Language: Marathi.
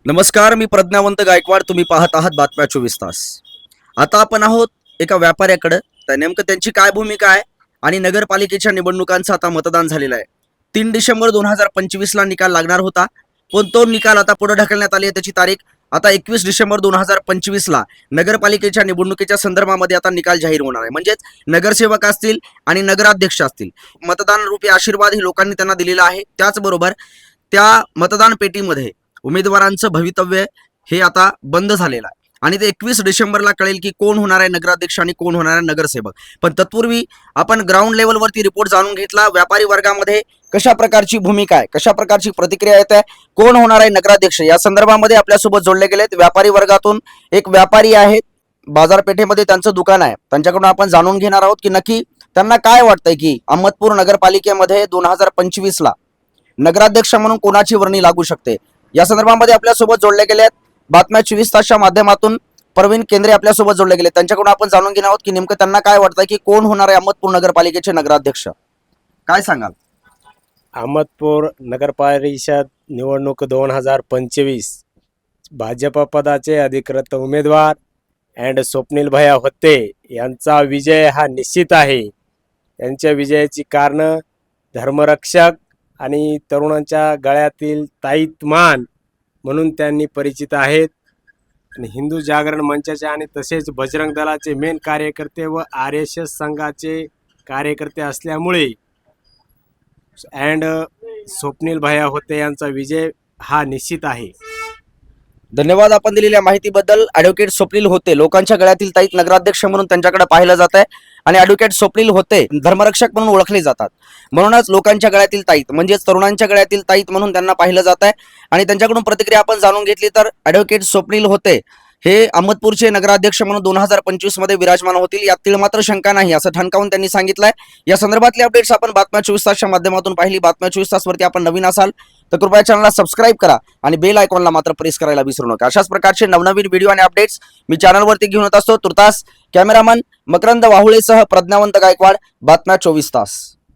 नमस्कार, मी प्रज्ञावंत गायकवाड. तुम्ही पाहत आहात बातम्या 24 तास. आता आपण आहोत एका व्यापाऱ्याकडे. तर नेमकं त्यांची काय भूमिका आहे आणि नगरपालिकेच्या निवडणुकांचं आता मतदान झालेलं आहे. 3 डिसेंबर 2025 ला निकाल लागणार होता, पण तो निकाल आता पुढे ढकलण्यात आली आहे. त्याची तारीख आता 21 डिसेंबर 2025 ला नगरपालिकेच्या निवडणुकीच्या संदर्भामध्ये आता निकाल जाहीर होणार आहे. म्हणजेच नगरसेवक असतील आणि नगराध्यक्ष असतील, मतदान रूपी आशीर्वाद हे लोकांनी त्यांना दिलेला आहे. त्याचबरोबर त्या मतदान पेटीमध्ये उमेदवारांचं भवितव्य हे आता बंद झालेलं आहे आणि ते 21 डिसेंबरला कळेल की कोण होणार आहे नगराध्यक्ष आणि कोण होणार आहे नगरसेवक. पण तत्पूर्वी आपण ग्राउंड लेवलवरती रिपोर्ट जाणून घेतला. व्यापारी वर्गामध्ये कशा प्रकारची भूमिका आहे, कशा प्रकारची प्रतिक्रिया येत आहे, कोण होणार आहे नगराध्यक्ष, या संदर्भामध्ये आपल्यासोबत जोडले गेलेत व्यापारी वर्गातून. एक व्यापारी आहेत, बाजारपेठेमध्ये त्यांचं दुकान आहे. त्यांच्याकडून आपण जाणून घेणार आहोत की नक्की त्यांना काय वाटतंय की अहमदपूर नगरपालिकेमध्ये 2025 ला नगराध्यक्ष म्हणून कोणाची वर्णी लागू शकते. या संदर्भामध्ये आपल्यासोबत जोडले गेले आहेत बातम्या 24 तासच्या माध्यमातून प्रवीण केंद्रे आपल्यासोबत जोडले गेले. त्यांच्याकडून आपण जाणून घेणार आहोत की नेमकं त्यांना काय वाटतंय की कोण होणार आहे अहमदपूर नगरपालिकेचे नगराध्यक्ष. काय सांगाल? अहमदपूर नगरपरिषद निवडणूक 2025 भाजप पदाचे अधिकृत उमेदवार अँड स्वप्नील भैया होते यांचा विजय हा निश्चित आहे. त्यांच्या विजयाची कारणं धर्मरक्षक आणि तरुणांच्या गळ्यातील ताईतमान म्हणून त्यांनी परिचित आहेत. आणि हिंदू जागरण मंचाचे आणि तसेच बजरंग दलाचे मेन कार्यकर्ते व RSS संघाचे कार्यकर्ते असल्यामुळे अँड स्वप्नील भैया होते यांचा विजय हा निश्चित आहे. धन्यवाद आपण दिलेल्या माहितीबद्दल. ॲडव्होकेट स्वप्नील होते लोकांच्या गळ्यातील ताईत नगराध्यक्ष म्हणून त्यांच्याकडे पाहिलं जात आहे आणि ॲडव्होकेट स्वप्नील होते धर्मरक्षक म्हणून ओळखले जातात. म्हणूनच लोकांच्या गळ्यातील ताईत म्हणजेच तरुणांच्या गळ्यातील ताईत म्हणून त्यांना पाहिलं जात आहे. आणि त्यांच्याकडून प्रतिक्रिया आपण जाणून घेतली तर ॲडव्होकेट स्वप्नील होते हे अहमदपूरचे नगराध्यक्ष म्हणून 2025 मध्ये विराजमान होतील, यात मात्र शंका नाही असं ठणकावून त्यांनी सांगितलंय. या संदर्भातले अपडेट्स आपण बातम्या 24 तासच्या माध्यमातून पाहिली. बातम्या 24 तासवरती आपण नवीन असाल तर कृपया चॅनलला सबस्क्राईब करा आणि बेल आयकॉनला मात्र प्रेस करायला विसरू नका. अशाच प्रकारचे नवनवीन व्हिडिओ आणि अपडेट्स मी चॅनलवरती घेऊन येत असतो. तुर्तास कॅमेरामन मकरंद वाहुळेसह प्रज्ञावंत गायकवाड, बातम्या 24 तास.